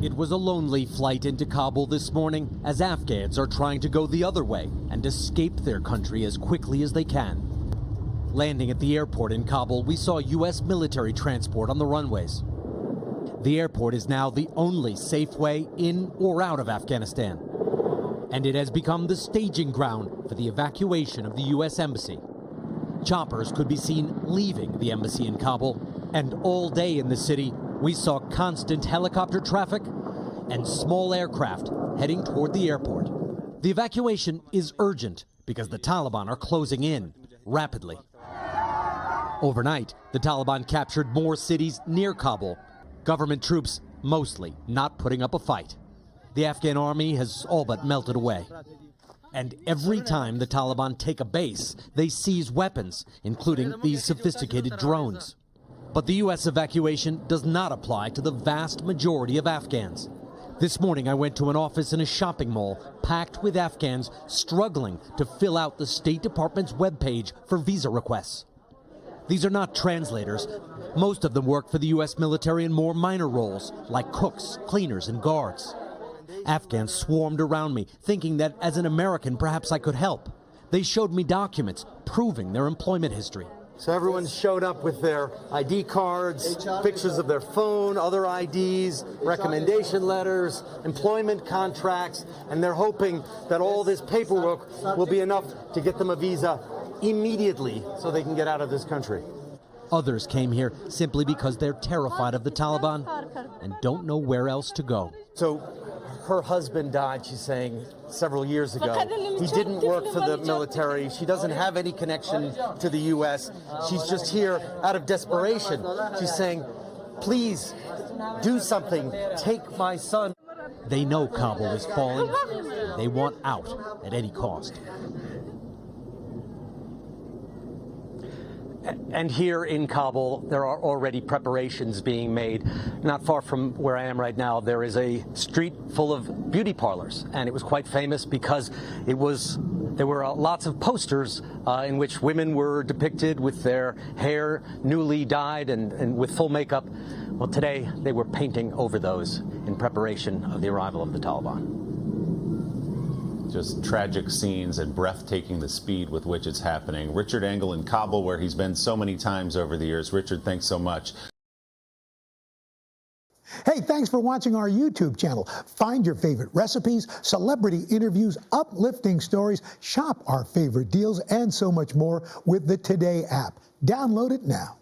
It was a lonely flight into Kabul this morning as Afghans are trying to go the other way and escape their country as quickly as they can. Landing at the airport in Kabul, we saw U.S. military transport on the runways. The airport is now the only safe way in or out of Afghanistan. And it has become the staging ground for the evacuation of the U.S. Embassy. Choppers could be seen leaving the embassy in Kabul, and all day in the city, we saw constant helicopter traffic and small aircraft heading toward the airport. The evacuation is urgent because the Taliban are closing in rapidly. Overnight, the Taliban captured more cities near Kabul. Government troops mostly not putting up a fight. The Afghan army has all but melted away. And every time the Taliban take a base, they seize weapons, including these sophisticated drones. But the U.S. evacuation does not apply to the vast majority of Afghans. This morning I went to an office in a shopping mall packed with Afghans struggling to fill out the State Department's webpage for visa requests. These are not translators. Most of them work for the U.S. military in more minor roles, like cooks, cleaners, and guards. Afghans swarmed around me, thinking that as an American, perhaps I could help. They showed me documents proving their employment history. So everyone showed up with their ID cards, pictures of their phone, other IDs, recommendation letters, employment contracts, and they're hoping that all this paperwork will be enough to get them a visa immediately so they can get out of this country. Others came here simply because they're terrified of the Taliban and don't know where else to go. So her husband died, she's saying, several years ago. He didn't work for the military. She doesn't have any connection to the U.S. She's just here out of desperation. She's saying, please do something. Take my son. They know Kabul is falling. They want out at any cost. And here in Kabul, there are already preparations being made. Not far from where I am right now, there is a street full of beauty parlors, and it was quite famous because there were lots of posters in which women were depicted with their hair newly dyed and with full makeup. Well, today they were painting over those in preparation of the arrival of the Taliban. Just tragic scenes and breathtaking the speed with which it's happening. Richard Engel in Kabul, where he's been so many times over the years. Richard, thanks so much. Hey, thanks for watching our YouTube channel. Find your favorite recipes, celebrity interviews, uplifting stories, shop our favorite deals, and so much more with the Today app. Download it now.